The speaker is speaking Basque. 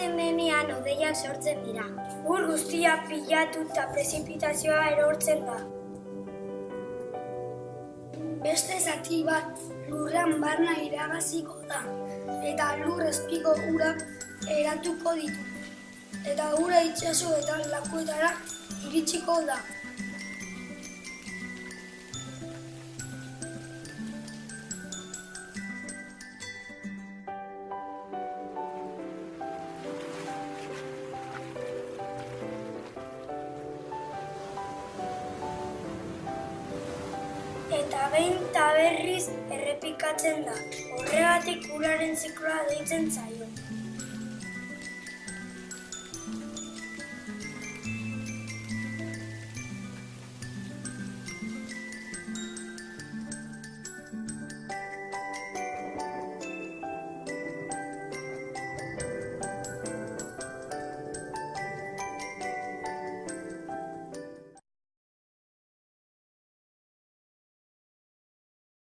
igotzen denean hodeiak sortzen dira. Ur guztia pilatu eta prezipitazioa erortzen da. Beste zati bat lurrean barna iragaziko da, eta lur azpiko urak eratuko ditu. Eta ura itsaso eta lakuetara iritsiko da. Eta behin eta berriz errepikatzen da. Horregatik uraren zikloa deitzen zaio.